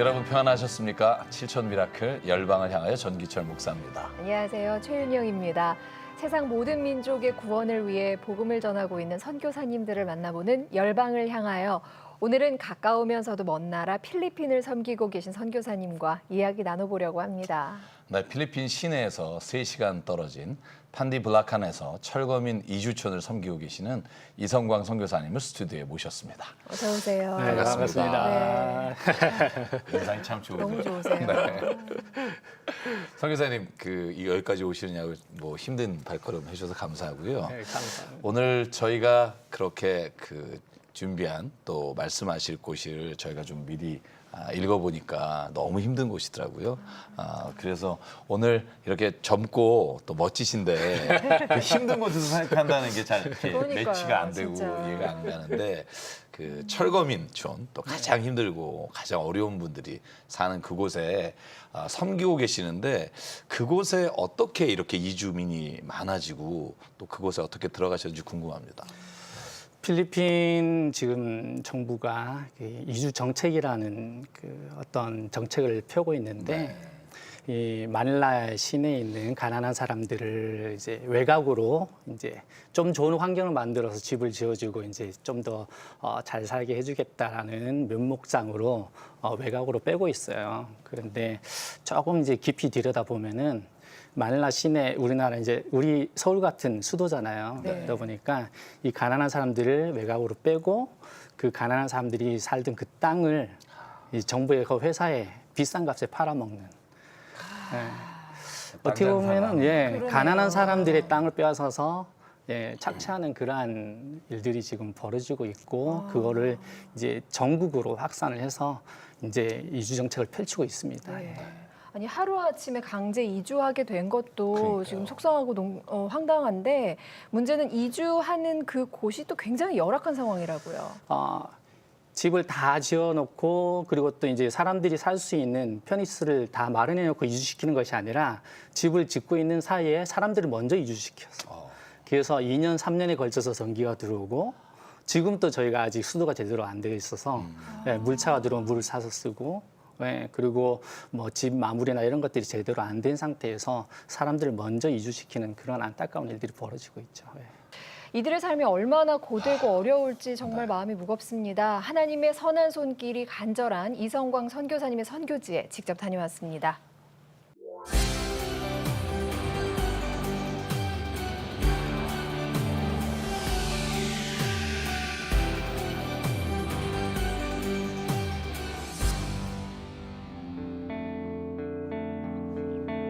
여러분 평안하셨습니까? 7천 미라클 열방을 향하여 전기철 목사입니다. 안녕하세요. 최윤영입니다. 세상 모든 민족의 구원을 위해 복음을 전하고 있는 선교사님들을 만나보는 열방을 향하여 오늘은 가까우면서도 먼 나라 필리핀을 섬기고 계신 선교사님과 이야기 나눠보려고 합니다. 네, 필리핀 시내에서 3시간 떨어진 판디블라칸에서 철거민 이주촌을 섬기고 계시는 이성광 선교사님을 스튜디오에 모셨습니다. 어서 오세요. 네, 반갑습니다. 네. 인상이 참 좋으세요. 너무 좋으세요. 네. 선교사님 여기까지 오시느냐고 힘든 발걸음 해주셔서 감사하고요. 네, 감사합니다. 오늘 저희가 그렇게 준비한 또 말씀하실 곳을 저희가 좀 미리 읽어보니까 너무 힘든 곳이더라고요. 그래서 오늘 이렇게 젊고 또 멋지신데 그 힘든 곳에서 생각한다는 게 잘 매치가 안 되고 진짜. 이해가 안 가는데 그 철거민촌 또 가장 힘들고 가장 어려운 분들이 사는 그곳에 섬기고 계시는데 그곳에 어떻게 이렇게 이주민이 많아지고 또 그곳에 어떻게 들어가셨는지 궁금합니다. 필리핀 지금 정부가 이주 정책이라는 어떤 정책을 펴고 있는데 이 마닐라 시내에 있는 가난한 사람들을 이제 외곽으로 이제 좀 좋은 환경을 만들어서 집을 지어주고 이제 좀 더 잘 살게 해주겠다라는 면목상으로 외곽으로 빼고 있어요. 그런데 조금 이제 깊이 들여다 보면은 마닐라 시내 우리나라 이제 우리 서울 같은 수도잖아요. 네. 그러다 보니까 이 가난한 사람들을 외곽으로 빼고 그 가난한 사람들이 살던 그 땅을 이 정부의 그 회사에 비싼 값에 팔아먹는. 예. 어떻게 보면은 그러네요. 가난한 사람들의 땅을 빼앗아서 착취하는 그러한 일들이 지금 벌어지고 있고 그거를 이제 전국으로 확산을 해서 이제 이주 정책을 펼치고 있습니다. 네. 아니 하루아침에 강제 이주하게 된 것도 그러니까요. 지금 속상하고 황당한데 문제는 이주하는 그 곳이 또 굉장히 열악한 상황이라고요. 집을 다 지어놓고 그리고 또 이제 사람들이 살 수 있는 편의시설을 다 마련해놓고 이주시키는 것이 아니라 집을 짓고 있는 사이에 사람들을 먼저 이주시켰어. 그래서 2년, 3년에 걸쳐서 전기가 들어오고 지금 또 저희가 아직 수도가 제대로 안 되어 있어서 물차가 들어오면 물을 사서 쓰고 그리고 뭐 집 마무리나 이런 것들이 제대로 안 된 상태에서 사람들을 먼저 이주시키는 그런 안타까운 일들이 벌어지고 있죠. 이들의 삶이 얼마나 고되고 어려울지 정말 마음이 무겁습니다. 하나님의 선한 손길이 간절한 이성광 선교사님의 선교지에 직접 다녀왔습니다.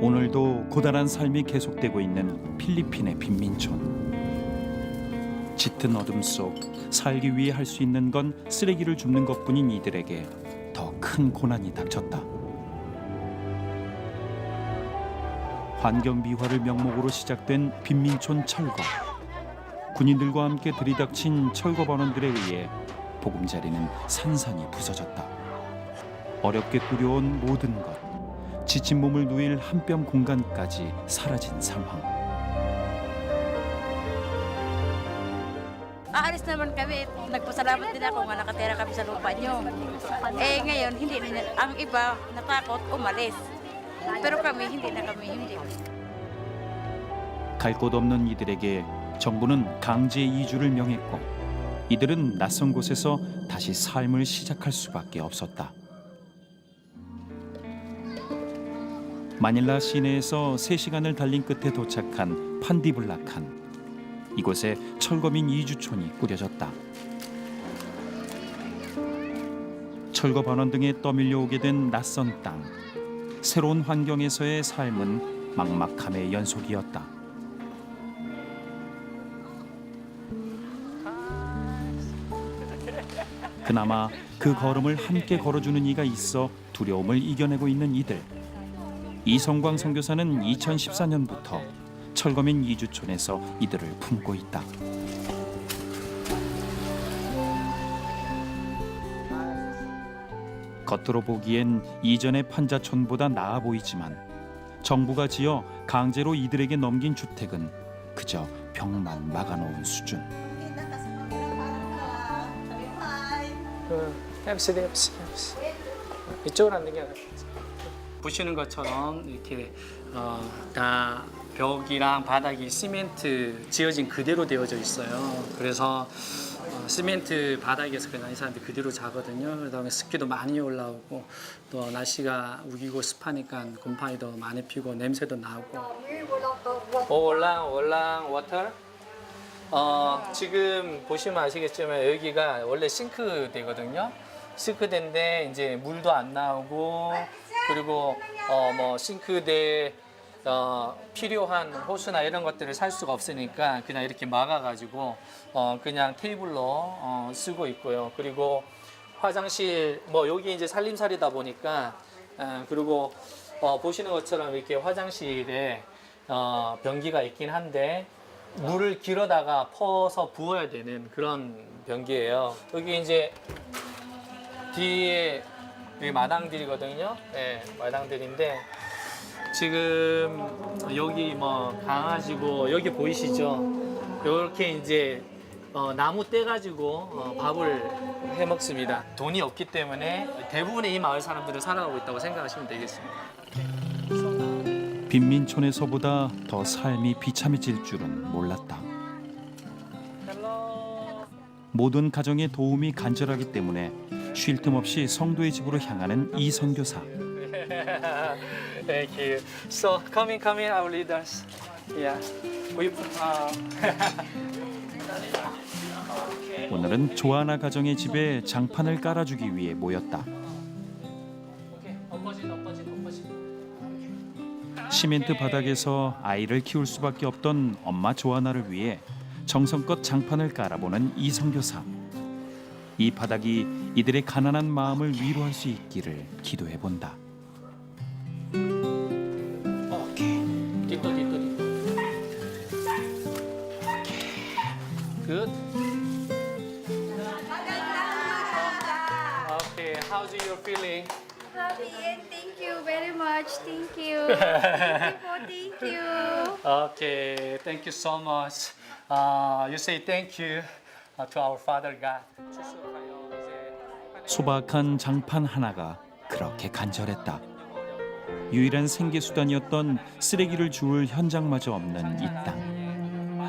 오늘도 고단한 삶이 계속되고 있는 필리핀의 빈민촌. 짙은 어둠 속 살기 위해 할 수 있는 건 쓰레기를 줍는 것뿐인 이들에게 더 큰 고난이 닥쳤다. 환경 미화를 명목으로 시작된 빈민촌 철거. 군인들과 함께 들이닥친 철거 반원들에 의해 보금자리는 산산이 부서졌다. 어렵게 꾸려온 모든 것. 지친 몸을 누일 한 뼘 공간까지 사라진 상황. Aalis naman kami. Nagpasalamat din ako nga nakatira kami sa lupa niyo. Ngayon, hindi na, ang iba natakot umalis. Pero kami, hindi. 갈 곳 없는 이들에게 정부는 강제 이주를 명했고 이들은 낯선 곳에서 다시 삶을 시작할 수밖에 없었다. 마닐라 시내에서 3시간을 달린 끝에 도착한 판디블라칸. 이곳에 철거민 이주촌이 꾸려졌다. 철거 반원 등에 떠밀려오게 된 낯선 땅. 새로운 환경에서의 삶은 막막함의 연속이었다. 그나마 그 걸음을 함께 걸어주는 이가 있어 두려움을 이겨내고 있는 이들. 이성광 선교사는 2014년부터 철거민 이주촌에서 이들을 품고 있다. 겉으로 보기엔 이전의 판자촌보다 나아 보이지만 정부가 지어 강제로 이들에게 넘긴 주택은 그저 벽만 막아놓은 수준. Hepsi. 이쪽으로 앉는 게 낫겠지. 보시는 것처럼 이렇게 다 벽이랑 바닥이 시멘트 지어진 그대로 되어져 있어요. 그래서 시멘트 바닥에서 그냥 이 사람들이 그대로 자거든요. 그다음에 습기도 많이 올라오고 또 날씨가 우기고 습하니까 곰팡이도 많이 피고 냄새도 나고. 올랑 워터. 지금 보시면 아시겠지만 여기가 원래 싱크대거든요. 싱크대인데 이제 물도 안 나오고 그리고 뭐 싱크대 필요한 호스나 이런 것들을 살 수가 없으니까 그냥 이렇게 막아가지고 그냥 테이블로 쓰고 있고요. 그리고 화장실 뭐 여기 이제 살림살이다 보니까 그리고 보시는 것처럼 이렇게 화장실에 변기가 있긴 한데 물을 길어다가 퍼서 부어야 되는 그런 변기예요. 여기 이제 뒤에 여기 마당들이거든요. 네, 마당들인데 지금 여기 뭐 강아지고 여기 보이시죠? 이렇게 이제 나무 떼가지고 밥을 해 먹습니다. 돈이 없기 때문에 대부분의 이 마을 사람들은 살아가고 있다고 생각하시면 되겠습니다. 빈민촌에서보다 더 삶이 비참해질 줄은 몰랐다. 모든 가정의 도움이 간절하기 때문에 쉴 틈 없이 성도의 집으로 향하는 이 선교사. Thank you. So come in, our leaders. Yeah. 오늘은 조아나 가정의 집에 장판을 깔아주기 위해 모였다. 시멘트 바닥에서 아이를 키울 수밖에 없던 엄마 조아나를 위해 정성껏 장판을 깔아보는 이 선교사. 이 바닥이 이들의 가난한 마음을 위로할 수 있기를 기도해 본다. Good. Okay, how's your feeling? Happy and thank you very much. Thank you. Thank you. Okay, thank you so much. You say thank you to our Father God. 소박한 장판 하나가 그렇게 간절했다. 유일한 생계수단이었던 쓰레기를 주울 현장마저 없는 이 땅.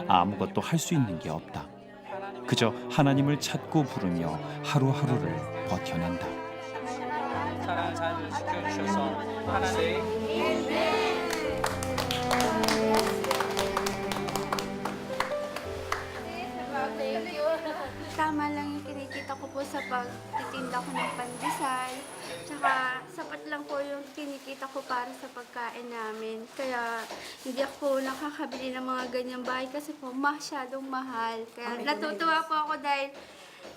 아무것도 할 수 있는 게 없다. 그저 하나님을 찾고 부르며 하루하루를 버텨낸다. 사랑을 잘 지켜주셔서 하나님. Tama lang yung kinikita ko po sa pagtitinda ko ng pandesal. Tsaka sapat lang po yung kinikita ko para sa pagkain namin. Kaya hindi ako po nakakabili ng mga ganyang bahay kasi po masyadong mahal. Kaya natutuwa po ako dahil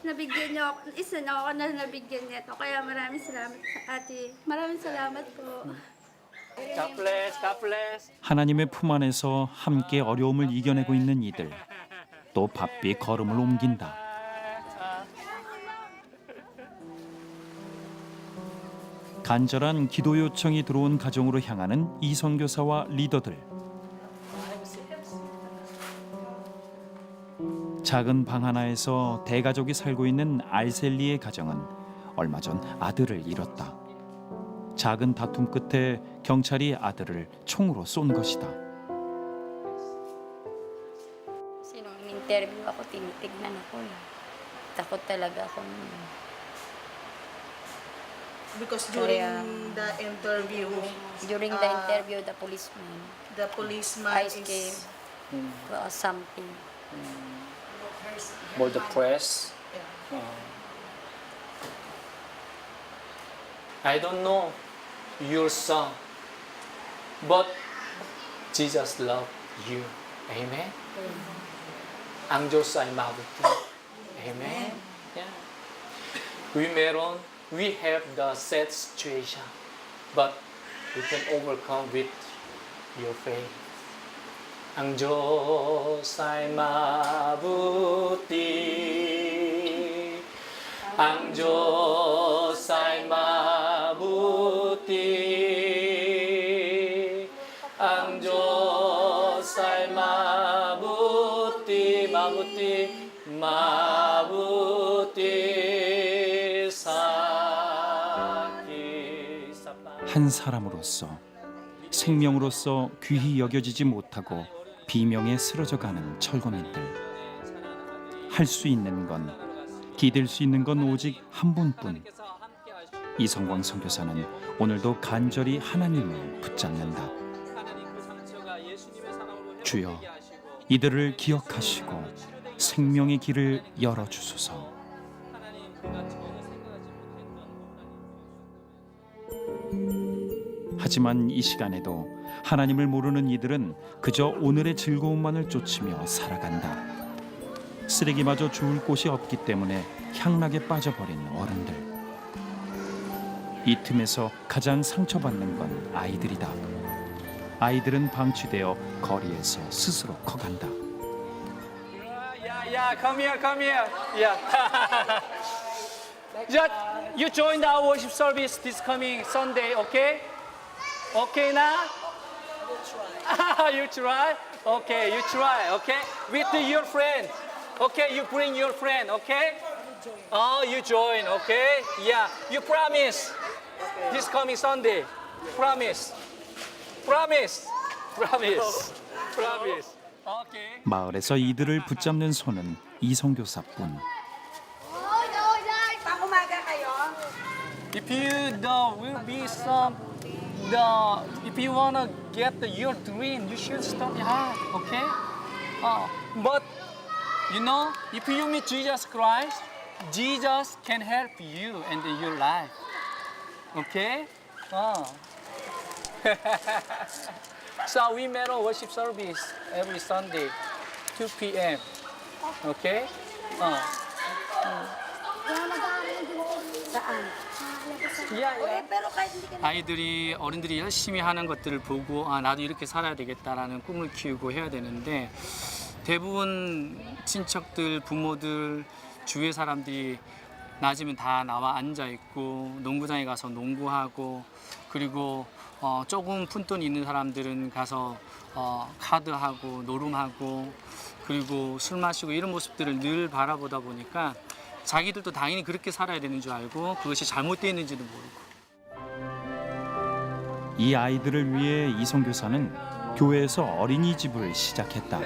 nabigyan niyo ako, isa na ako na nabigyan nito. Kaya maraming salamat sa ate. Maraming salamat po. God bless, God bless. 하나님의 품 안에서 함께 어려움을 이겨내고 있는 이들. 또 바삐 걸음을 옮긴다. 간절한 기도 요청이 들어온 가정으로 향하는 이 선교사와 리더들. 작은 방 하나에서 대가족이 살고 있는 알셀리의 가정은 얼마 전 아들을 잃었다. 작은 다툼 끝에 경찰이 아들을 총으로 쏜 것이다. Sinong in-interview ako, tinitignan ako eh. Takot talaga ako nun. Because during the interview, During the interview, the policeman I came is something. For the press. I don't know your son, but Jesus loves you. Amen. Ang Diyos ay mabuti. Amen. Yeah. We have the sad situation, but we can overcome with your faith. Ang Diyos ay mabuti. Ang Diyos ay mabuti. Ang Diyos ay mabuti, mabuti, mabuti sa akin. 한 사람으로서 생명으로서 귀히 여겨지지 못하고 비명에 쓰러져가는 철거민들. 할 수 있는 건, 기댈 수 있는 건 오직 한 분뿐. 이성광 선교사는 오늘도 간절히 하나님을 붙잡는다. 주여, 이들을 기억하시고 생명의 길을 열어주소서. 하지만 이 시간에도 하나님을 모르는 이들은 그저 오늘의 즐거움만을 쫓으며 살아간다. 쓰레기마저 주울 곳이 없기 때문에 향락에 빠져버린 어른들. 이 틈에서 가장 상처받는 건 아이들이다. 아이들은 방치되어 거리에서 스스로 커간다. Yeah, come here. Yeah. Just you join our worship service this coming Sunday, okay? Okay now? You try. Okay, you try. Okay, with your friend. Okay, you bring your friend. Okay. Oh, you join. Okay. Yeah. You promise. This coming Sunday. Promise. Promise. Promise. Promise. Okay. 마을에서 이들을 붙잡는 손은 이성교사뿐. If you will be some if you wanna get your dream, you should study hard, okay? But you know, if you meet Jesus Christ, Jesus can help you and your life, okay? So we met a worship service every Sunday, 2 p.m. Okay? 아이들이 어른들이 열심히 하는 것들을 보고 나도 이렇게 살아야 되겠다라는 꿈을 키우고 해야 되는데 대부분 친척들, 부모들, 주위의 사람들이 낮이면 다 나와 앉아 있고 농구장에 가서 농구하고 그리고 조금 푼돈 있는 사람들은 가서 카드하고 노름하고 그리고 술 마시고 이런 모습들을 늘 바라보다 보니까 자기들도 당연히 그렇게 살아야 되는 줄 알고 그것이 잘못되어 있는지도 모르고. 이 아이들을 위해 이성교사는 교회에서 어린이집을 시작했다.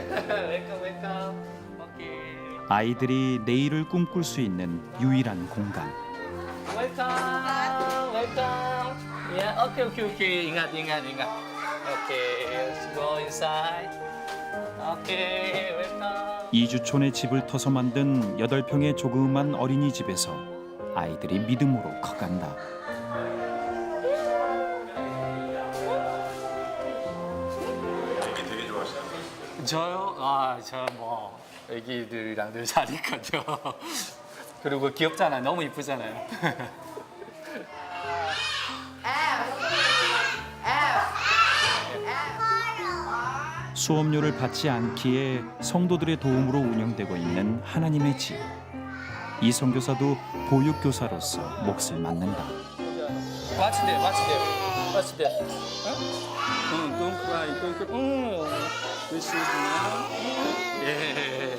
아이들이 내일을 꿈꿀 수 있는 유일한 공간. Yeah, okay. 인gat. Okay, let's go inside. Okay, welcome. 이주촌의 집을 터서 만든 8평의 조그만 어린이집에서 아이들이 믿음으로 커간다. 저요? 저 뭐 애기들이랑 늘 사니까요. 그리고 귀엽잖아요. 너무 이쁘잖아요. 수업료를 받지 않기에 성도들의 도움으로 운영되고 있는 하나님의 집. 이성교사도 보육교사로서 몫을 맡는다. Watch that. Don't cry. This is now. Yeah.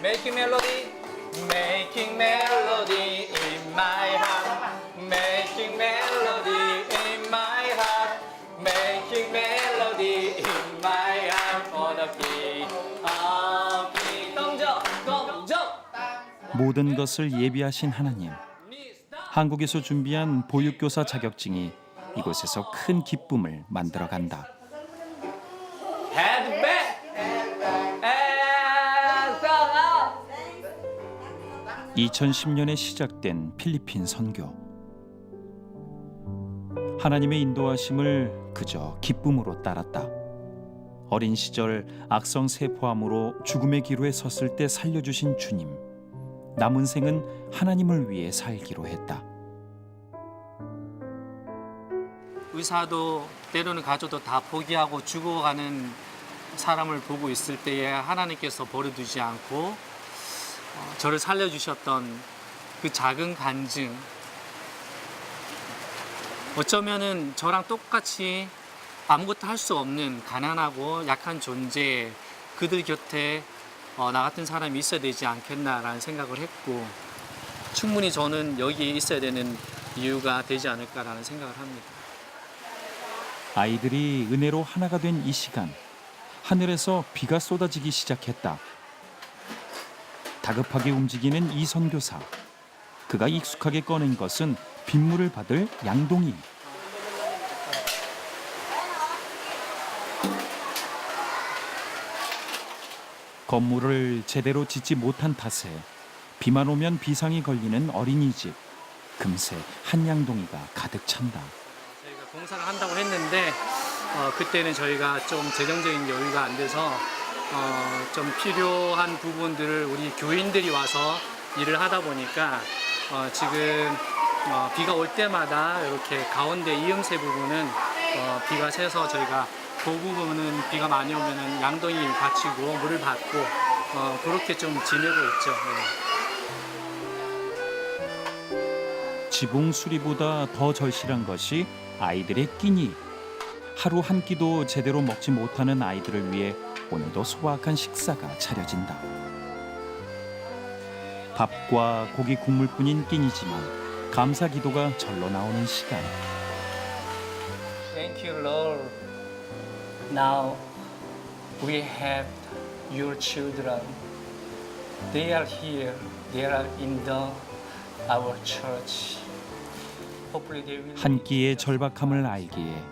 Making melody in my heart. Making melody in my heart. Making melody in my heart for the king of kings. 동정. 모든 것을 예비하신 하나님. 한국에서 준비한 보육교사 자격증이 이곳에서 큰 기쁨을 만들어간다. Head back. 2010년에 시작된 필리핀 선교. 하나님의 인도하심을 그저 기쁨으로 따랐다. 어린 시절 악성 세포암으로 죽음의 기로에 섰을 때 살려주신 주님. 남은 생은 하나님을 위해 살기로 했다. 의사도 때로는 가족도 다 포기하고 죽어가는 사람을 보고 있을 때에 하나님께서 버려두지 않고 저를 살려주셨던 그 작은 간증, 어쩌면은 저랑 똑같이 아무것도 할 수 없는 가난하고 약한 존재, 그들 곁에 나 같은 사람이 있어야 되지 않겠나라는 생각을 했고, 충분히 저는 여기에 있어야 되는 이유가 되지 않을까라는 생각을 합니다. 아이들이 은혜로 하나가 된 이 시간, 하늘에서 비가 쏟아지기 시작했다. 다급하게 움직이는 이 선교사. 그가 익숙하게 꺼낸 것은 빗물을 받을 양동이. 건물을 제대로 짓지 못한 탓에 비만 오면 비상이 걸리는 어린이집. 금세 한 양동이가 가득 찬다. 저희가 공사를 한다고 했는데 그때는 저희가 좀 재정적인 여유가 안 돼서 좀 필요한 부분들을 우리 교인들이 와서 일을 하다 보니까 지금 비가 올 때마다 이렇게 가운데 이음새 부분은 비가 새서 저희가 그 부분은 비가 많이 오면은 양동이 받치고 물을 받고 그렇게 좀 지내고 있죠. 지붕 수리보다 더 절실한 것이 아이들의 끼니. 하루 한 끼도 제대로 먹지 못하는 아이들을 위해 오늘도 소박한 식사가 차려진다. 밥과 고기 국물뿐인 끼니지만 감사 기도가 절로 나오는 시간. Thank you, Lord. Now we have your children. They are here. They are in our church. Hopefully they will. 한 끼의 절박함을 알기에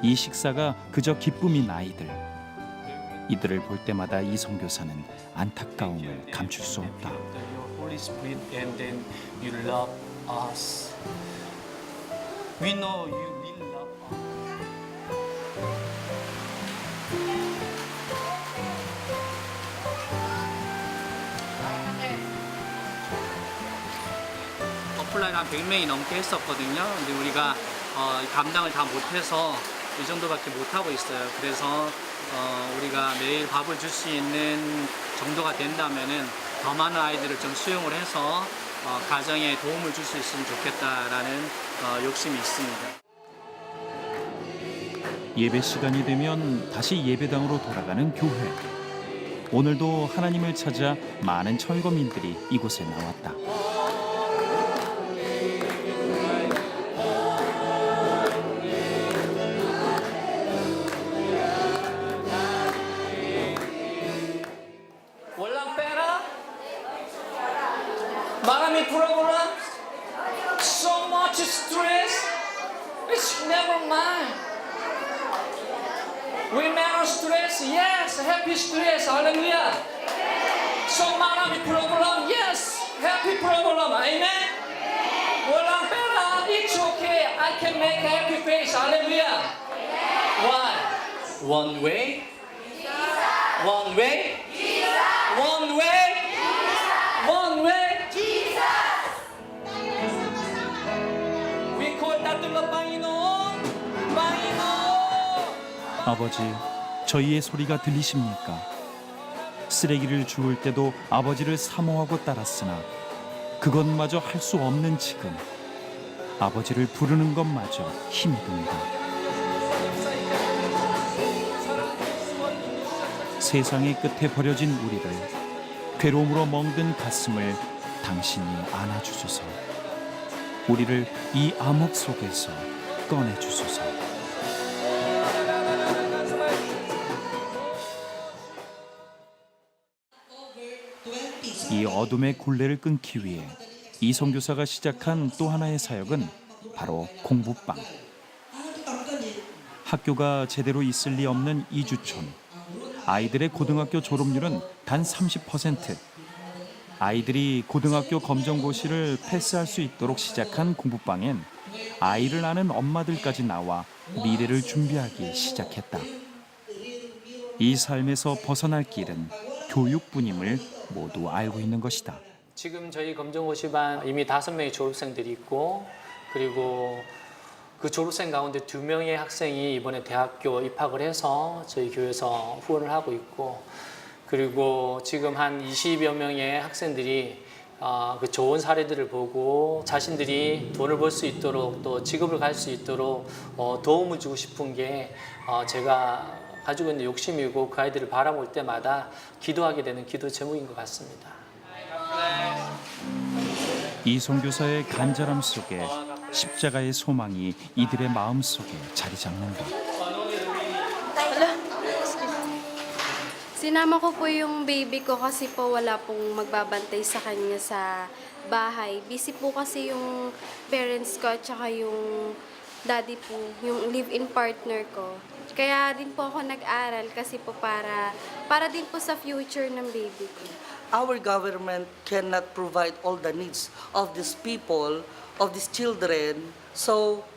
이 식사가 그저 기쁨인 아이들. 이들을 볼 때마다 이 선교사는 안타까움을 감출 수 없다. Your Holy Spirit and then you love us. We know you will love us. 어플라인 한 100명이 넘게 했었거든요. 근데 우리가 감당을 다 못해서 이 정도밖에 못하고 있어요. 그래서 우리가 매일 밥을 줄 수 있는 정도가 된다면은 더 많은 아이들을 좀 수용을 해서 가정에 도움을 줄 수 있으면 좋겠다라는 욕심이 있습니다. 예배 시간이 되면 다시 예배당으로 돌아가는 교회. 오늘도 하나님을 찾아 많은 철거민들이 이곳에 나왔다. 월남 빼라? 마음이 프로그램? So much stress? It's never mind. We never stress? Yes, happy stress. Hallelujah. So 마음이 프로그램? Yes, happy program. Amen. 월남 빼라? It's okay. I can make happy face. Hallelujah. Why? One way? One way? One way? One way? We call that the Baino. 아버지, 저희의 소리가 들리십니까? 쓰레기를 주울 때도 아버지를 사모하고 따랐으나 그것마저 할 수 없는 지금 아버지를 부르는 것마저 힘이 듭니다. 세상의 끝에 버려진 우리를 괴로움으로 멍든 가슴을 당신이 안아주소서. 우리를 이 암흑 속에서 꺼내주소서. 이 어둠의 굴레를 끊기 위해 이 선교사가 시작한 또 하나의 사역은 바로 공부방. 학교가 제대로 있을 리 없는 이주촌. 아이들의 고등학교 졸업률은 단 30%. 아이들이 고등학교 검정고시를 패스할 수 있도록 시작한 공부방엔 아이를 낳는 엄마들까지 나와 미래를 준비하기 시작했다. 이 삶에서 벗어날 길은 교육뿐임을 모두 알고 있는 것이다. 지금 저희 검정고시반 이미 5명의 졸업생들이 있고, 그리고 그 졸업생 가운데 2명의 학생이 이번에 대학교 입학을 해서 저희 교회에서 후원을 하고 있고, 그리고 지금 한 20여 명의 학생들이 그 좋은 사례들을 보고 자신들이 돈을 벌 수 있도록 또 직업을 갈 수 있도록 도움을 주고 싶은 게 제가 가지고 있는 욕심이고, 그 아이들을 바라볼 때마다 기도하게 되는 기도 제목인 것 같습니다. 이 선교사의 간절함 속에 십자가의 소망이 이들의 마음속에 자리 잡는다. Sinama ko po yung baby ko kasi po wala pong magbabantay sa kanya sa bahay. Busy po kasi yung parents ko at saka yung daddy po, yung live-in partner ko. Kaya din po ako nag-aral kasi po para din po sa future ng baby ko. Our government cannot provide all the needs of these people, of these children. So,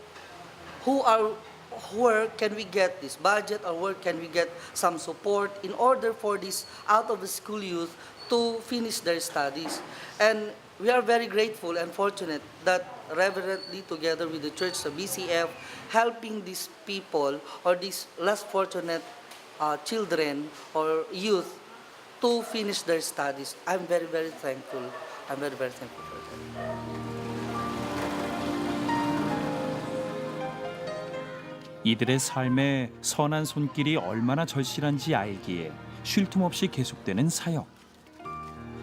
where can we get this budget, or where can we get some support in order for these out-of-school youth to finish their studies? And we are very grateful and fortunate that reverently together with the church, the BCF, helping these people or these less fortunate children or youth to finish their studies. I'm very, very thankful. I'm very, very thankful for that. 이들의 삶에 선한 손길이 얼마나 절실한지 알기에 쉴 틈 없이 계속되는 사역.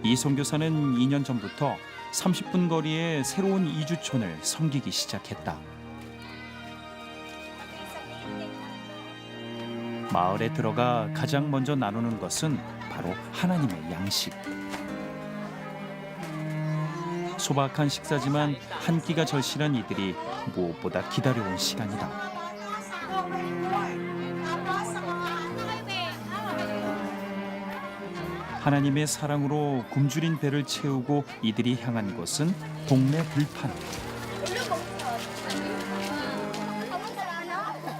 이 선교사는 2년 전부터 30분 거리의 새로운 이주촌을 섬기기 시작했다. 마을에 들어가 가장 먼저 나누는 것은 바로 하나님의 양식. 소박한 식사지만 한 끼가 절실한 이들이 무엇보다 기다려온 시간이다. 하나님의 사랑으로 굶주린 배를 채우고 이들이 향한 곳은 동네 들판.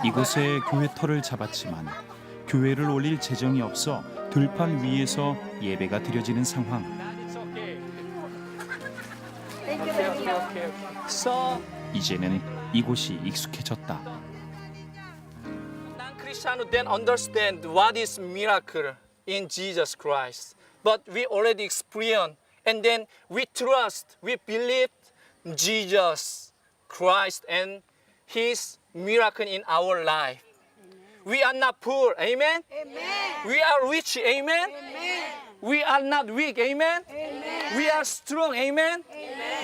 이곳에 교회터를 잡았지만 교회를 올릴 재정이 없어 들판 위에서 예배가 드려지는 상황. 이제는 이곳이 익숙해졌다. Non-Christian then understand what is miracle in Jesus Christ. But we already experience, and then we trust, we believe Jesus Christ and His miracle in our life. We are not poor, amen? We are rich, amen? We are not weak, amen? We are strong, amen?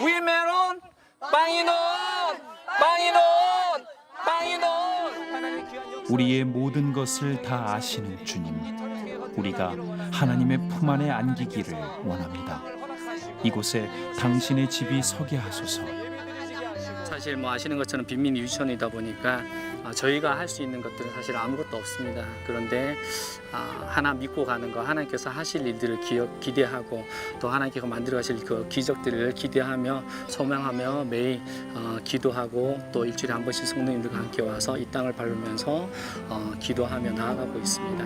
We meron, Panginoon, Panginoon, Panginoon. 우리의 모든 것을 다 아시는 주님, 우리가 하나님의 품 안에 안기기를 원합니다. 이곳에 당신의 집이 서게 하소서. 사실 뭐 아시는 것처럼 빈민 유치원이다 보니까 저희가 할 수 있는 것들은 사실 아무것도 없습니다. 그런데 하나 믿고 가는 거, 하나님께서 하실 일들을 기대하고 또 하나님께서 만들어 가실 그 기적들을 기대하며 소망하며 매일 기도하고 또 일주일에 한 번씩 성도님들과 함께 와서 이 땅을 밟으면서 기도하며 나아가고 있습니다.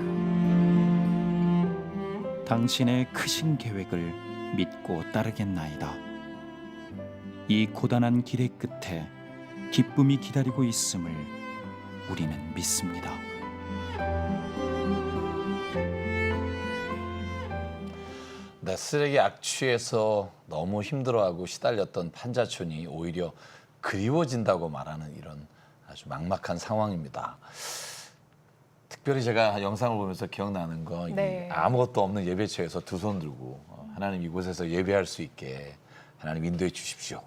당신의 크신 계획을 믿고 따르겠나이다. 이 고단한 길의 끝에 기쁨이 기다리고 있음을 우리는 믿습니다. 네, 쓰레기 악취에서 너무 힘들어하고 시달렸던 판자촌이 오히려 그리워진다고 말하는 이런 아주 막막한 상황입니다. 특별히 제가 영상을 보면서 기억나는 건 네. 아무것도 없는 예배처에서 두 손 들고 하나님 이곳에서 예배할 수 있게 하나님 인도해 주십시오.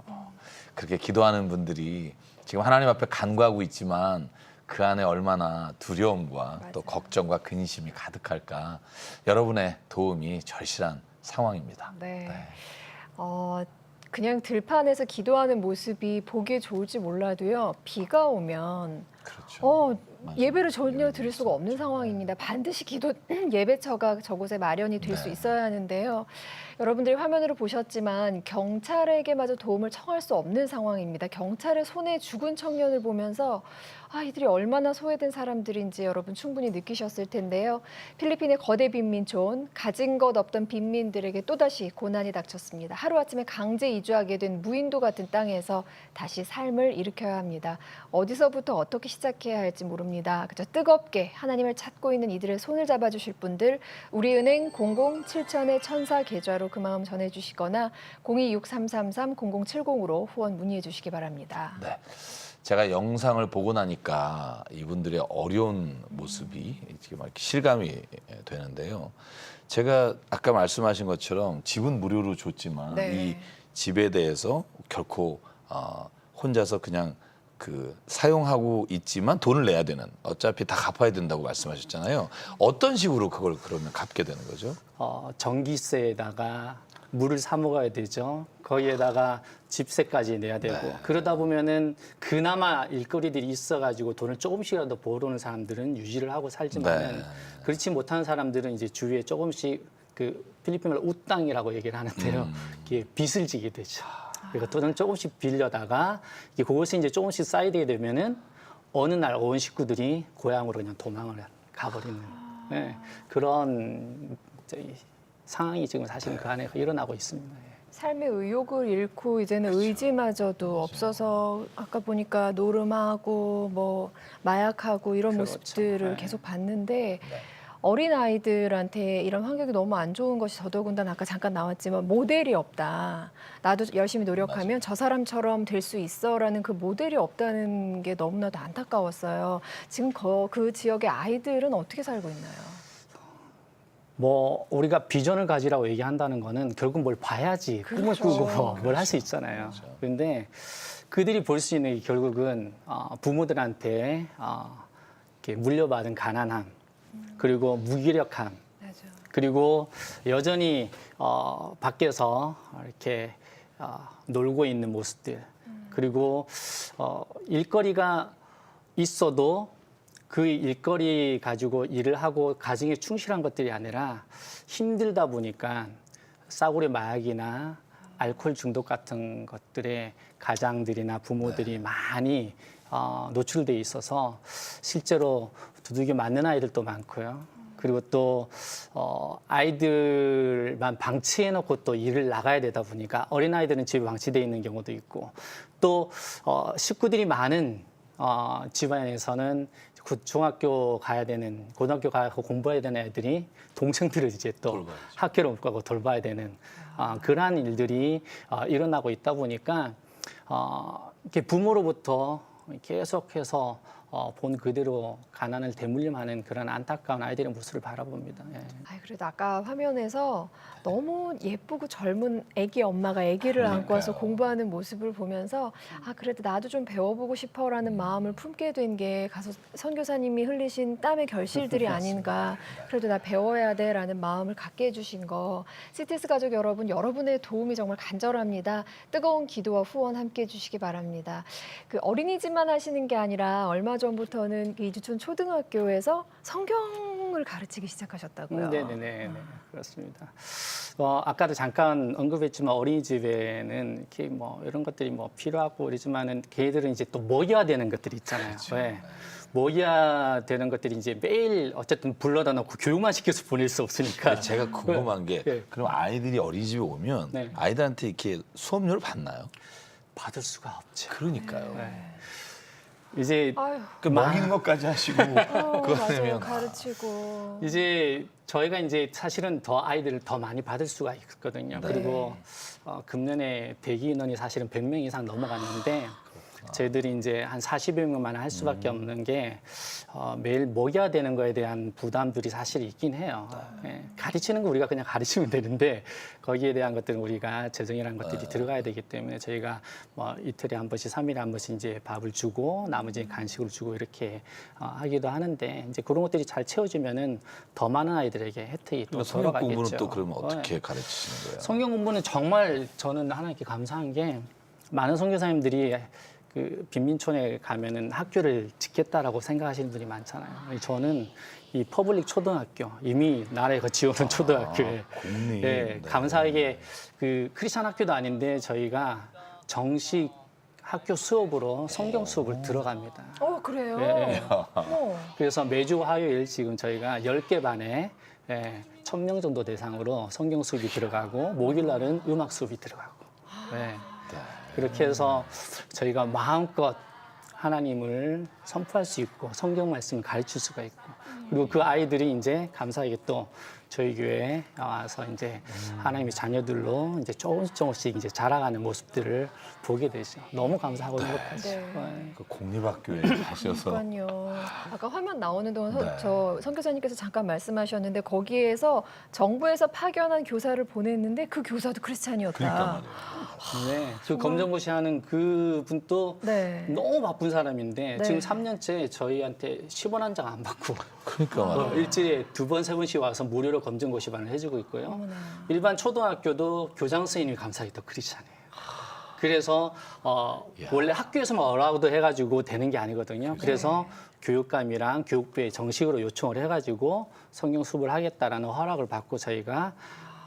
그렇게 기도하는 분들이 지금 하나님 앞에 간구하고 있지만 그 안에 얼마나 두려움과 맞아요. 또 걱정과 근심이 가득할까. 여러분의 도움이 절실한 상황입니다. 네. 네. 그냥 들판에서 기도하는 모습이 보기에 좋을지 몰라도요. 비가 오면 그렇죠. 어, 예배를 전혀 드릴 수가 없는 상황입니다. 반드시 기도 예배처가 저곳에 마련이 될 수 네. 있어야 하는데요. 여러분들이 화면으로 보셨지만 경찰에게마저 도움을 청할 수 없는 상황입니다. 경찰의 손에 죽은 청년을 보면서 이들이 얼마나 소외된 사람들인지 여러분 충분히 느끼셨을 텐데요. 필리핀의 거대 빈민촌, 가진 것 없던 빈민들에게 또다시 고난이 닥쳤습니다. 하루아침에 강제 이주하게 된 무인도 같은 땅에서 다시 삶을 일으켜야 합니다. 어디서부터 어떻게 시작해야 할지 모릅니다. 그저 뜨겁게 하나님을 찾고 있는 이들의 손을 잡아주실 분들, 우리은행 007000-1004 계좌로 그 마음 전해주시거나 026333-0070으로 후원 문의해 주시기 바랍니다. 네. 제가 영상을 보고 나니까 이분들의 어려운 모습이 지금 이렇게 실감이 되는데요. 제가 아까 말씀하신 것처럼 집은 무료로 줬지만 네. 이 집에 대해서 결코 혼자서 그냥 그 사용하고 있지만 돈을 내야 되는, 어차피 다 갚아야 된다고 말씀하셨잖아요. 어떤 식으로 그걸 그러면 갚게 되는 거죠? 전기세에다가 물을 사 먹어야 되죠. 거기에다가 집세까지 내야 되고 그러다 보면은 그나마 일거리들이 있어가지고 돈을 조금씩이라도 벌어오는 사람들은 유지를 하고 살지만은 그렇지 못한 사람들은 이제 주위에 조금씩 그 필리핀말로 우땅이라고 얘기를 하는데요. 이게 빚을 지게 되죠. 그러니까 돈을 조금씩 빌려다가 이게 그것이 이제 조금씩 쌓이게 되면은 어느 날 온 식구들이 고향으로 그냥 도망을 가버리는 그런 상황이 지금 사실은 그 안에 일어나고 있습니다. 삶의 의욕을 잃고 이제는 의지마저도 없어서 아까 보니까 노름하고 뭐 마약하고 이런 모습들을 계속 봤는데 어린 아이들한테 이런 환경이 너무 안 좋은 것이 더더군다나 아까 잠깐 나왔지만 모델이 없다. 나도 열심히 노력하면 저 사람처럼 될 수 있어라는 그 모델이 없다는 게 너무나도 안타까웠어요. 지금 그 지역의 아이들은 어떻게 살고 있나요? 뭐 우리가 비전을 가지라고 얘기한다는 거는 결국 뭘 봐야지 꿈을 꾸고 뭘 할 수 있잖아요. 그런데 그들이 볼 수 있는 게 결국은 부모들한테 이렇게 물려받은 가난함, 그리고 무기력함, 그리고 여전히 밖에서 이렇게 놀고 있는 모습들, 그리고 일거리가 있어도 그 일거리 가지고 일을 하고 가정에 충실한 것들이 아니라 힘들다 보니까 싸구려 마약이나 알코올 중독 같은 것들에 가장들이나 부모들이 많이 노출돼 있어서 실제로 두들겨 맞는 아이들도 많고요. 그리고 또 아이들만 방치해놓고 또 일을 나가야 되다 보니까 어린아이들은 집에 방치돼 있는 경우도 있고 또 식구들이 많은 집안에서는 중학교 가야 되는, 고등학교 가고 공부해야 되는 애들이 동생들을 이제 또 학교를 못 가고 돌봐야 되는 그러한 일들이 일어나고 있다 보니까 이렇게 부모로부터 계속해서 본 그대로 가난을 대물림하는 그런 안타까운 아이들의 모습을 바라봅니다. 그래도 아까 화면에서 너무 예쁘고 젊은 아기 엄마가 아기를 안고 와서 공부하는 모습을 보면서 그래도 나도 좀 배워보고 싶어라는 마음을 품게 된 게 가서 선교사님이 흘리신 땀의 결실들이 아닌가. 그래도 나 배워야 돼라는 마음을 갖게 해주신 거. CTS 가족 여러분, 여러분의 도움이 정말 간절합니다. 뜨거운 기도와 후원 함께 해주시기 바랍니다. 그 어린이집만 하시는 게 아니라 얼마 전부터는 이주촌 초등학교에서 성경을 가르치기 시작하셨다고요? 네네네, 그렇습니다. 아까도 잠깐 언급했지만 어린이집에는 이렇게 뭐 이런 것들이 뭐 필요하고 그러지만은 걔들은 이제 또 먹여야 되는 것들이 있잖아요. 먹여야 되는 것들이 이제 매일 어쨌든 불러다 놓고 교육만 시켜서 보낼 수 없으니까. 제가 궁금한 게 그럼 아이들이 어린이집에 오면 아이들한테 이렇게 수업료를 받나요? 받을 수가 없죠. 그러니까요. 이제 그 먹이는 것까지 하시고 맞아요. 가르치고 이제 저희가 이제 사실은 더 아이들을 더 많이 받을 수가 있거든요. 그리고 금년에 대기 인원이 사실은 100명 이상 넘어갔는데 저희들이 이제 한 40여 명만 할 수밖에 없는 게 매일 먹여야 되는 거에 대한 부담들이 사실 있긴 해요. 가르치는 거 우리가 그냥 가르치면 되는데 거기에 대한 것들은 우리가 재정이라는 것들이 들어가야 되기 때문에 저희가 뭐 이틀에 한 번씩, 3일에 한 번씩 이제 밥을 주고 나머지 간식을 주고 이렇게 하기도 하는데 이제 그런 것들이 잘 채워지면은 더 많은 아이들에게 혜택이 또 성경 돌아가겠죠. 공부는 또 그러면 어떻게 가르치시는 거예요? 성경 공부는 정말 저는 하나님께 감사한 게 많은 선교사님들이 그 빈민촌에 가면은 학교를 짓겠다라고 생각하시는 분이 많잖아요. 저는 이 퍼블릭 초등학교, 이미 나라에 지어놓은 초등학교에 감사하게 그 크리스찬 학교도 아닌데 저희가 정식 학교 수업으로 성경 수업을 들어갑니다. 그래요? 그래서 매주 화요일 지금 저희가 10개 반에 1000명 정도 대상으로 성경 수업이 들어가고 목요일 날은 음악 수업이 들어가고. 그렇게 해서 저희가 마음껏 하나님을 선포할 수 있고 성경 말씀을 가르칠 수가 있고 그리고 그 아이들이 이제 감사하게 또 저희 교회에 와서 이제 하나님의 자녀들로 이제 조금씩 이제 자라가는 모습들을 보게 되죠. 너무 감사하고 행복하죠. 네. 그 공립학교에 가셔서 그러니까요. 아까 화면 나오는 동안 네. 저 선교사님께서 잠깐 말씀하셨는데 거기에서 정부에서 파견한 교사를 보냈는데 그 교사도 크리스찬이었다. 그러니까 말이에요. 네, 그 검정고시 하는 그 분도 네. 너무 바쁜 사람인데 네. 지금 3년째 저희한테 10원 한 장 안 받고 그러니까 말이에요. 일주일에 2번, 3번씩 와서 무료로 검정고시반을 해주고 있고요. 어머나. 일반 초등학교도 교장 선생님이 감사하게 더 크리스찬이에요. 그래서 원래 학교에서만 어라우드 해가지고 되는 게 아니거든요. 그래서 교육감이랑 교육부에 정식으로 요청을 해가지고 성경 수업을 하겠다라는 허락을 받고 저희가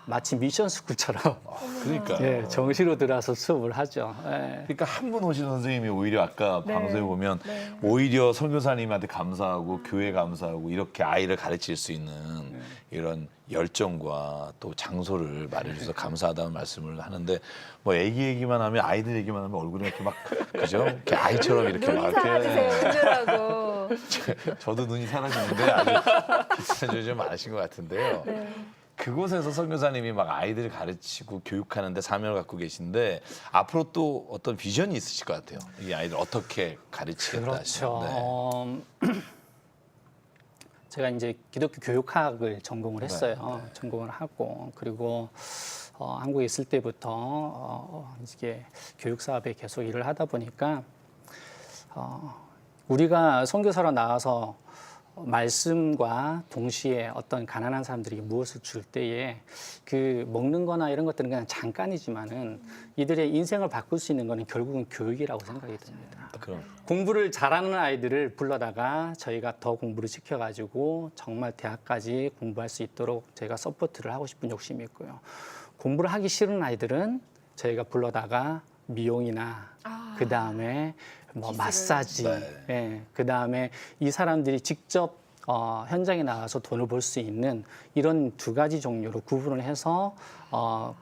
마치 미션 스쿨처럼 그러니까. 예, 정시로 들어와서 수업을 하죠. 예. 그러니까 한 분 오신 선생님이 오히려 아까 네. 방송에 보면 네. 오히려 선교사님한테 감사하고 교회 감사하고 이렇게 아이를 가르칠 수 있는 이런 열정과 또 장소를 마련해줘서 감사하다는 말씀을 하는데 뭐 애기 얘기만 하면 아이들 얘기만 하면 얼굴이 이렇게 막 그죠? 이렇게 아이처럼 이렇게 눈이 막 사라지세요. 이렇게 웃느라고. 저도 눈이 사라지는데 아주 비슷한 점이 좀 많으신 것 같은데요. 네. 그곳에서 선교사님이 막 아이들을 가르치고 교육하는데 사명을 갖고 계신데 앞으로 또 어떤 비전이 있으실 것 같아요. 이 아이들 어떻게 가르치겠다. 그렇죠. 네. 제가 이제 기독교 교육학을 전공을 했어요. 전공을 하고 그리고 한국에 있을 때부터 이게 교육 사업에 계속 일을 하다 보니까 우리가 선교사로 나와서 말씀과 동시에 어떤 가난한 사람들이 무엇을 줄 때에 그 먹는 거나 이런 것들은 그냥 잠깐이지만은 이들의 인생을 바꿀 수 있는 거는 결국은 교육이라고 생각이 듭니다. 그럼 공부를 잘하는 아이들을 불러다가 저희가 더 공부를 시켜가지고 정말 대학까지 공부할 수 있도록 저희가 서포트를 하고 싶은 욕심이 있고요. 공부를 하기 싫은 아이들은 저희가 불러다가 미용이나 그 다음에 뭐 마사지, 예, 그 다음에 이 사람들이 직접 현장에 나가서 돈을 벌 수 있는 이런 2가지 종류로 구분을 해서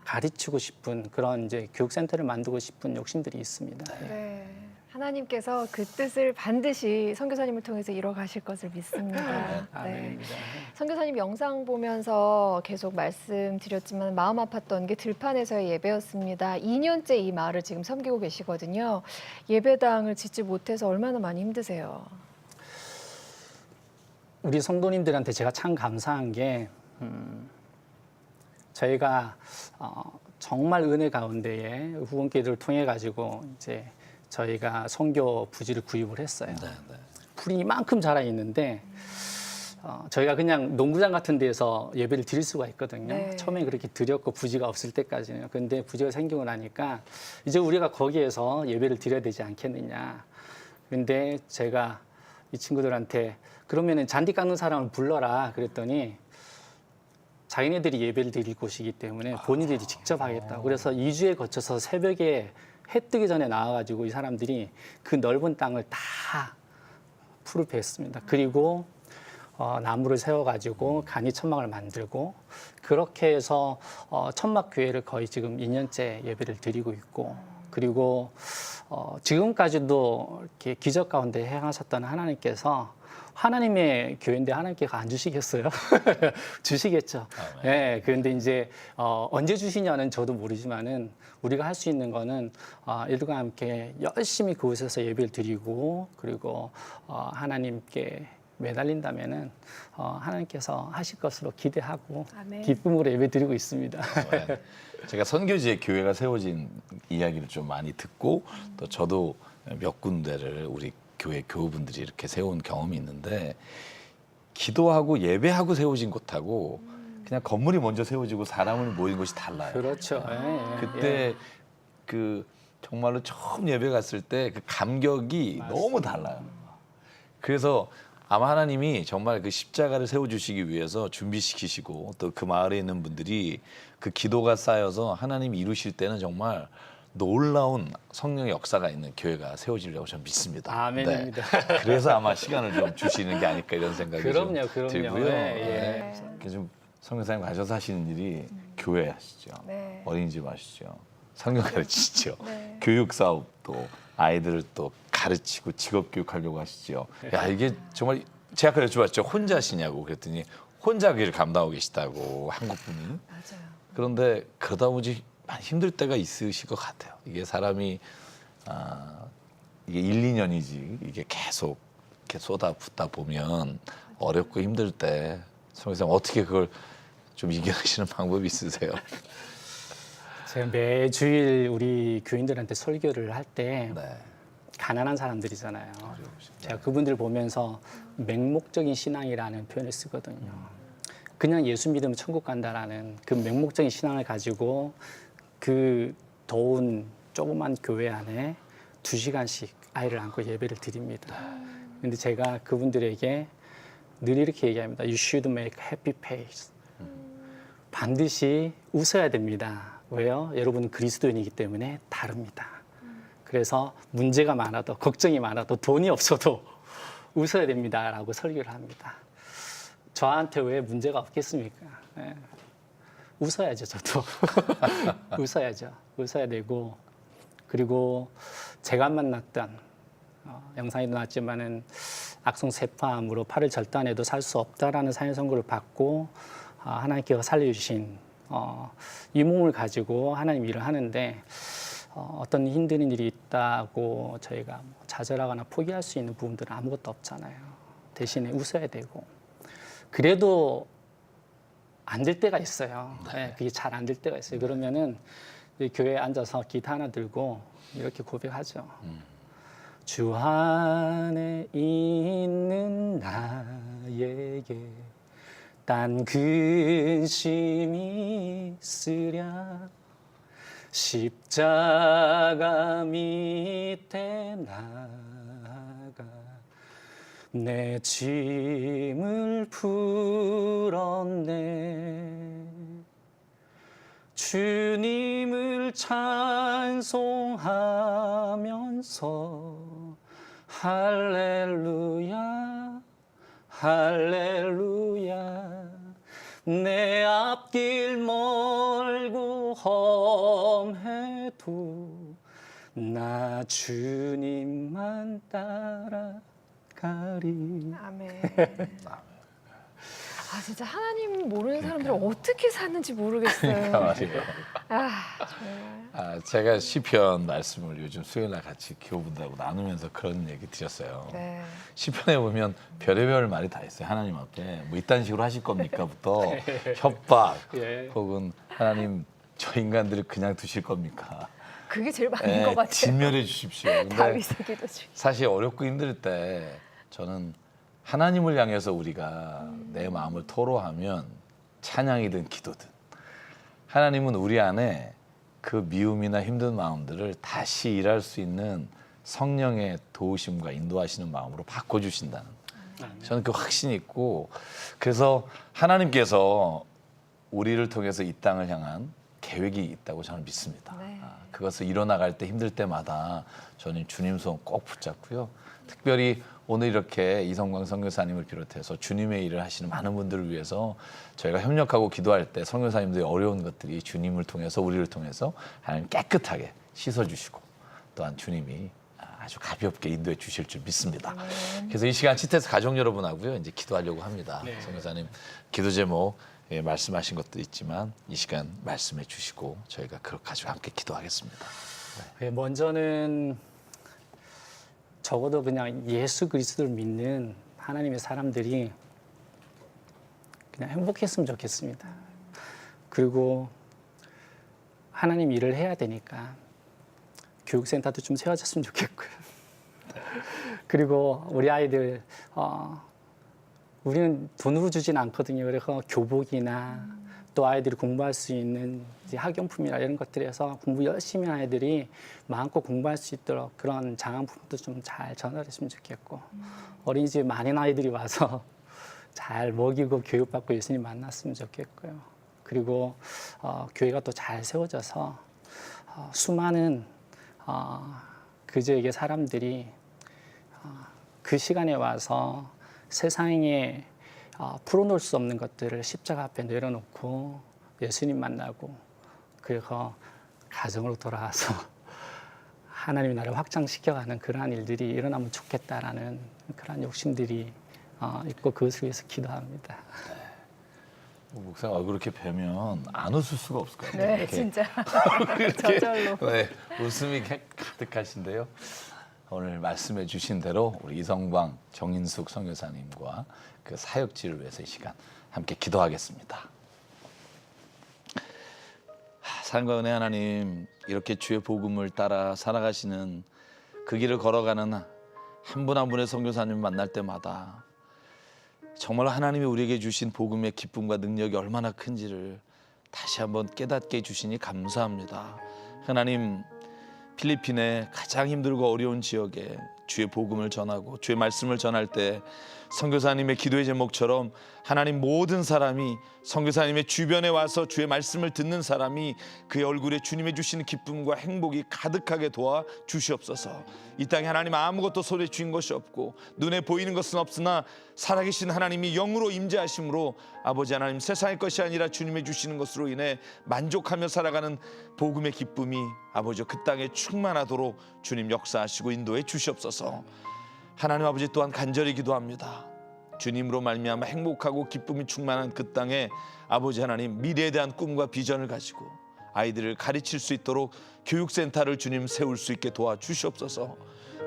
가르치고 싶은 그런 이제 교육센터를 만들고 싶은 욕심들이 있습니다. 예. 네. 하나님께서 그 뜻을 반드시 선교사님을 통해서 이뤄가실 것을 믿습니다. 네. 아멘입니다. 선교사님 영상 보면서 계속 말씀드렸지만 마음 아팠던 게 들판에서의 예배였습니다. 2년째 이 마을을 지금 섬기고 계시거든요. 예배당을 짓지 못해서 얼마나 많이 힘드세요? 우리 성도님들한테 제가 참 감사한 게 저희가 정말 은혜 가운데에 후원기도를 통해 가지고 이제 저희가 선교 부지를 구입을 했어요. 풀이 이만큼 자라 있는데 저희가 그냥 농구장 같은 데서 예배를 드릴 수가 있거든요. 네. 처음에 그렇게 드렸고 부지가 없을 때까지는. 근데 부지가 생기고 나니까 이제 우리가 거기에서 예배를 드려야 되지 않겠느냐. 근데 제가 이 친구들한테 그러면은 잔디 깎는 사람을 불러라 그랬더니 자기네들이 예배를 드릴 곳이기 때문에 본인들이 직접 하겠다고. 그래서 2주에 거쳐서 새벽에 해 뜨기 전에 나와가지고 이 사람들이 그 넓은 땅을 다 풀을 베었습니다. 그리고 나무를 세워가지고 간이 천막을 만들고 그렇게 해서 천막 교회를 거의 지금 2년째 예배를 드리고 있고 그리고 지금까지도 이렇게 기적 가운데 행하셨던 하나님께서 하나님의 교회인데 하나님께서 안 주시겠어요? 주시겠죠. 예. 네, 그런데 이제 언제 주시냐는 저도 모르지만은 우리가 할 수 있는 거는 일과 함께 열심히 그곳에서 예배를 드리고 그리고 하나님께 매달린다면은 하나님께서 하실 것으로 기대하고 아멘. 기쁨으로 예배 드리고 있습니다. 제가 선교지에 교회가 세워진 이야기를 좀 많이 듣고 또 저도 몇 군데를 우리 교회 교우분들이 이렇게 세운 경험이 있는데 기도하고 예배하고 세워진 곳하고 그냥 건물이 먼저 세워지고 사람을 모인 곳이 달라요. 그렇죠. 예, 그때 그 정말로 처음 예배 갔을 때 그 감격이 너무 달라요. 그래서 아마 하나님이 정말 그 십자가를 세워주시기 위해서 준비시키시고 또 그 마을에 있는 분들이 그 기도가 쌓여서 하나님이 이루실 때는 정말 놀라운 성령의 역사가 있는 교회가 세워지려고 저는 믿습니다. 아멘입니다. 네. 그래서 아마 시간을 좀 주시는 게 아닐까 이런 생각이 그럼요, 좀 그럼요. 들고요. 네, 네. 좀 성교사님 가셔서 하시는 일이 교회 하시죠. 네. 어린이집 하시죠. 성경 가르치시죠. 네. 교육 사업도 아이들을 또 가르치고 직업 교육하려고 하시죠. 야 이게 정말 제가 아까 여쭤봤죠. 혼자 하시냐고 그랬더니 혼자 그 일을 감당하고 계시다고 한국 분이. 맞아요. 그런데 그러다 보니 많이 힘들 때가 있으실 것 같아요. 이게 사람이 이게 1, 2년이지 이게 계속 이렇게 쏟아붓다 보면 어렵고 힘들 때 성교사님 어떻게 그걸 좀 이겨내시는 방법이 있으세요? 제가 매주일 우리 교인들한테 설교를 할 때 네. 가난한 사람들이잖아요. 제가 그분들 보면서 맹목적인 신앙이라는 표현을 쓰거든요. 그냥 예수 믿으면 천국 간다라는 그 맹목적인 신앙을 가지고 그 더운 조그만 교회 안에 2시간씩 아이를 안고 예배를 드립니다. 근데 제가 그분들에게 늘 이렇게 얘기합니다. You should make happy face. 반드시 웃어야 됩니다. 왜요? 여러분은 그리스도인이기 때문에 다릅니다. 그래서 문제가 많아도 걱정이 많아도 돈이 없어도 웃어야 됩니다라고 설교를 합니다. 저한테 왜 문제가 없겠습니까? 네. 웃어야죠, 저도. 웃어야죠. 웃어야 되고 그리고 제가 만났던 영상에도 나왔지만은 악성세포암으로 팔을 절단해도 살 수 없다라는 사형 선고를 받고 하나님께서 살려주신 이 몸을 가지고 하나님 일을 하는데 어떤 힘든 일이 있다고 저희가 좌절하거나 포기할 수 있는 부분들은 아무것도 없잖아요. 대신에 웃어야 되고 그래도 안 될 때가 있어요. 네, 그게 잘 안 될 때가 있어요. 그러면은 교회에 앉아서 기타 하나 들고 이렇게 고백하죠. 주 안에 있는 나에게 딴 근심이 있으랴 십자가 밑에 나가 내 짐을 풀었네 주님을 찬송하면서 할렐루야 할렐루야 내 앞길 멀고 험해도 나 주님만 따라가리. 아멘. 아 진짜 하나님 모르는 사람들은 어떻게 사는지 모르겠어요. 말이에요. 아 정말. 제가 시편 말씀을 요즘 수요일 날 같이 교우분들하고 나누면서 그런 얘기 드렸어요. 네. 시편에 보면 별의별 말이 다 있어요. 하나님 앞에 뭐 이딴 식으로 하실 겁니까?부터 협박 예. 혹은 하나님 저 인간들을 그냥 두실 겁니까? 그게 제일 많은 것 같아요. 진멸해 주십시오. 근데 다윗의 기도 중. 사실 어렵고 힘들 때 저는 하나님을 향해서 우리가 내 마음을 토로하면 찬양이든 기도든 하나님은 우리 안에 그 미움이나 힘든 마음들을 다시 일할 수 있는 성령의 도우심과 인도하시는 마음으로 바꿔주신다는 저는 그 확신이 있고 그래서 하나님께서 우리를 통해서 이 땅을 향한 계획이 있다고 저는 믿습니다. 네. 그것을 이뤄나갈 때 힘들 때마다 저는 주님 손 꼭 붙잡고요. 특별히 오늘 이렇게 이성광 선교사님을 비롯해서 주님의 일을 하시는 많은 분들을 위해서 저희가 협력하고 기도할 때 선교사님들의 어려운 것들이 주님을 통해서 우리를 통해서 하나님 깨끗하게 씻어주시고 또한 주님이 아주 가볍게 인도해 주실 줄 믿습니다. 그래서 이 시간 치테스 가족 여러분하고요 이제 기도하려고 합니다. 네. 선교사님 기도 제목 말씀하신 것도 있지만 이 시간 말씀해 주시고 저희가 그걸 가지고 함께 기도하겠습니다. 네, 먼저는 적어도 그냥 예수 그리스도를 믿는 하나님의 사람들이 그냥 행복했으면 좋겠습니다. 그리고 하나님 일을 해야 되니까 교육센터도 좀 세워졌으면 좋겠고요. 그리고 우리 아이들 우리는 돈으로 주진 않거든요. 그래서 교복이나 또 아이들이 공부할 수 있는 이제 학용품이나 이런 것들에서 공부 열심히 하는 아이들이 마음껏 공부할 수 있도록 그런 장학품도 좀 잘 전달했으면 좋겠고 어린이집에 많은 아이들이 와서 잘 먹이고 교육받고 예수님 만났으면 좋겠고요. 그리고 교회가 또 잘 세워져서 수많은 그저에게 사람들이 그 시간에 와서 세상에 풀어놓을 수 없는 것들을 십자가 앞에 내려놓고 예수님 만나고 그래서 가정으로 돌아와서 하나님의 나라를 확장시켜가는 그러한 일들이 일어나면 좋겠다라는 그러한 욕심들이 있고 그것을 위해서 기도합니다. 목사님 얼굴 이렇게 뵈면 안 웃을 수가 없을 것 같아요. 네, 이렇게. 진짜 이렇게, 저절로. 네, 웃음이 가득하신데요. 오늘 말씀해 주신 대로 우리 이성광 정인숙 선교사님과 그 사역지를 위해서 이 시간 함께 기도하겠습니다. 사랑과 은혜 하나님, 이렇게 주의 복음을 따라 살아가시는 그 길을 걸어가는 한 분 한 분의 선교사님 만날 때마다 정말 하나님이 우리에게 주신 복음의 기쁨과 능력이 얼마나 큰지를 다시 한번 깨닫게 해주시니 감사합니다. 하나님, 필리핀의 가장 힘들고 어려운 지역에 주의 복음을 전하고 주의 말씀을 전할 때 선교사님의 기도의 제목처럼 하나님, 모든 사람이 선교사님의 주변에 와서 주의 말씀을 듣는 사람이 그의 얼굴에 주님의 주시는 기쁨과 행복이 가득하게 도와 주시옵소서. 이 땅에 하나님 아무것도 손에 쥔 것이 없고 눈에 보이는 것은 없으나 살아계신 하나님이 영으로 임재하심으로 아버지 하나님, 세상의 것이 아니라 주님의 주시는 것으로 인해 만족하며 살아가는 복음의 기쁨이 아버지 그 땅에 충만하도록 주님 역사하시고 인도해 주시옵소서. 하나님 아버지, 또한 간절히 기도합니다. 주님으로 말미암아 행복하고 기쁨이 충만한 그 땅에 아버지 하나님, 미래에 대한 꿈과 비전을 가지고 아이들을 가르칠 수 있도록 교육센터를 주님 세울 수 있게 도와주시옵소서.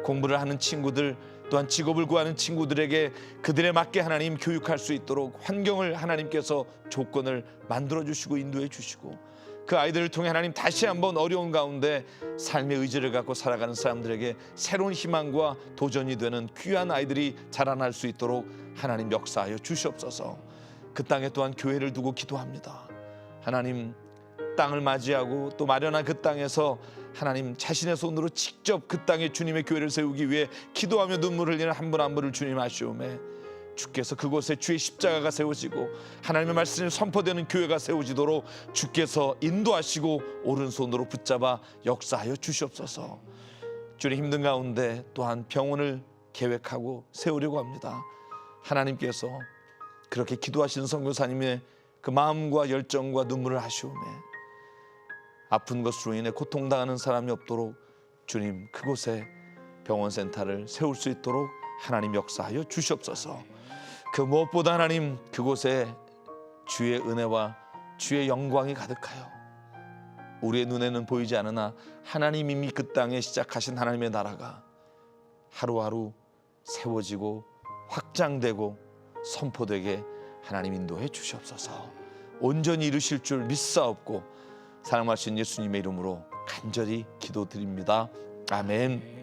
공부를 하는 친구들, 또한 직업을 구하는 친구들에게 그들에 맞게 하나님 교육할 수 있도록 환경을 하나님께서 조건을 만들어 주시고 인도해 주시고, 그 아이들을 통해 하나님 다시 한번 어려운 가운데 삶의 의지를 갖고 살아가는 사람들에게 새로운 희망과 도전이 되는 귀한 아이들이 자라날 수 있도록 하나님 역사하여 주시옵소서. 그 땅에 또한 교회를 두고 기도합니다. 하나님, 땅을 맞이하고 또 마련한 그 땅에서 하나님 자신의 손으로 직접 그 땅에 주님의 교회를 세우기 위해 기도하며 눈물을 흘리는 한 분 한 분을 주님 아시오매 주께서 그곳에 주의 십자가가 세워지고 하나님의 말씀이 선포되는 교회가 세워지도록 주께서 인도하시고 오른손으로 붙잡아 역사하여 주시옵소서. 주님, 힘든 가운데 또한 병원을 계획하고 세우려고 합니다. 하나님께서 그렇게 기도하시는 선교사님의 그 마음과 열정과 눈물을 하시오매 아픈 것으로 인해 고통당하는 사람이 없도록 주님, 그곳에 병원센터를 세울 수 있도록 하나님 역사하여 주시옵소서. 그 무엇보다 하나님, 그곳에 주의 은혜와 주의 영광이 가득하여 우리의 눈에는 보이지 않으나 하나님 이미 그 땅에 시작하신 하나님의 나라가 하루하루 세워지고 확장되고 선포되게 하나님 인도해 주시옵소서. 온전히 이루실 줄 믿사옵고 사랑하신 예수님의 이름으로 간절히 기도드립니다. 아멘.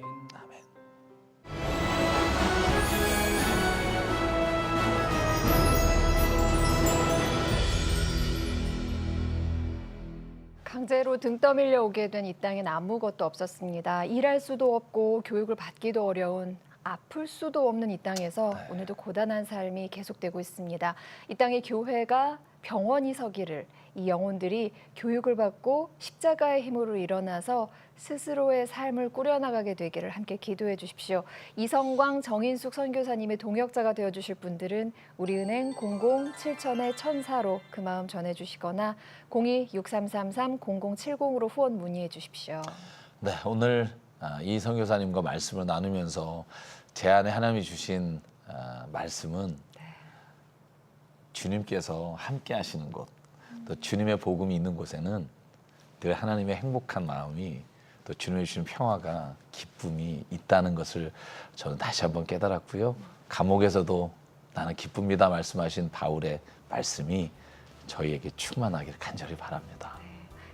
강제로 등 떠밀려 오게 된 이 땅엔 아무것도 없었습니다. 일할 수도 없고 교육을 받기도 어려운, 아플 수도 없는 이 땅에서 오늘도 고단한 삶이 계속되고 있습니다. 이 땅의 교회가 병원이 서기를, 이 영혼들이 교육을 받고 십자가의 힘으로 일어나서 스스로의 삶을 꾸려나가게 되기를 함께 기도해 주십시오. 이성광, 정인숙 선교사님의 동역자가 되어주실 분들은 우리은행 00-7000-1004로 그 마음 전해주시거나 02-6333-0070으로 후원 문의해 주십시오. 네, 오늘 이 선교사님과 말씀을 나누면서 제 안에 하나님이 주신 말씀은 주님께서 함께 하시는 곳, 또 주님의 복음이 있는 곳에는 늘 하나님의 행복한 마음이, 또 주님의 주신 평화가, 기쁨이 있다는 것을 저는 다시 한번 깨달았고요. 감옥에서도 나는 기쁩니다 말씀하신 바울의 말씀이 저희에게 충만하기를 간절히 바랍니다.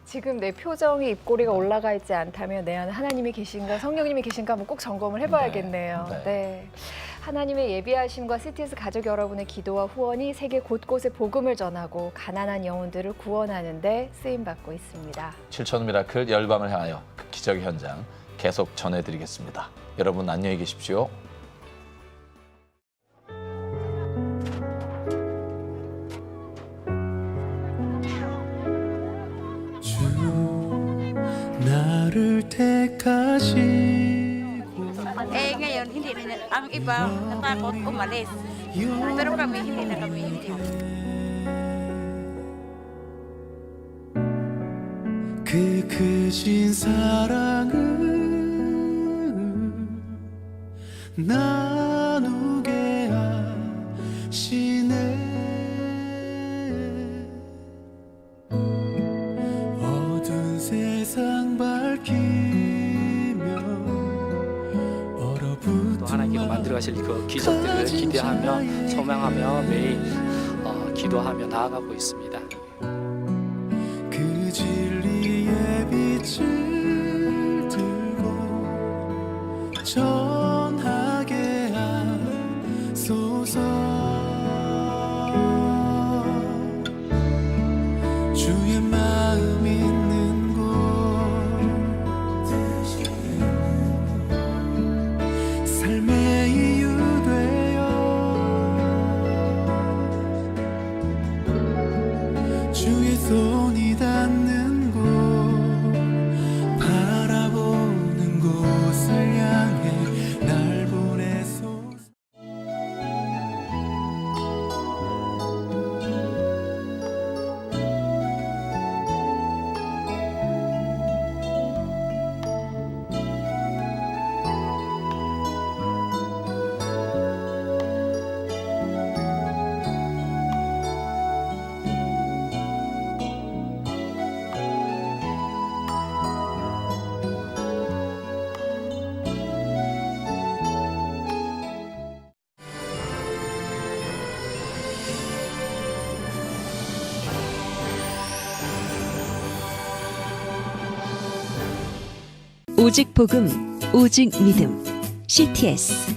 지금 내 표정이 입꼬리가 올라가 있지 않다면 내 안에 하나님이 계신가, 성령님이 계신가 한번 꼭 점검을 해봐야겠네요. 네. 하나님의 예비하심과 시티즈 가족 여러분의 기도와 후원이 세계 곳곳에 복음을 전하고 가난한 영혼들을 구원하는 데 쓰임받고 있습니다. 7천 미라클 열방을 향하여 그 기적의 현장 계속 전해드리겠습니다. 여러분 안녕히 계십시오. 나를 택하시고 ngayon hindi na ang iba natakot umalis. Pero kami hindi na kami iiwan. 그 크신 사랑을 나누게 하시네 이루어가실 그 기적들을 기대하며 소망하며 매일 기도하며 나아가고 있습니다. 그 진리의 빛을 들고 전하게 하소서. 주의 마음 있는 곳 삶의 이유 되어 주의 손이 닿는 곳 바라보는 곳을 향해 날 보내소서. 오직 복음, 오직 믿음. CTS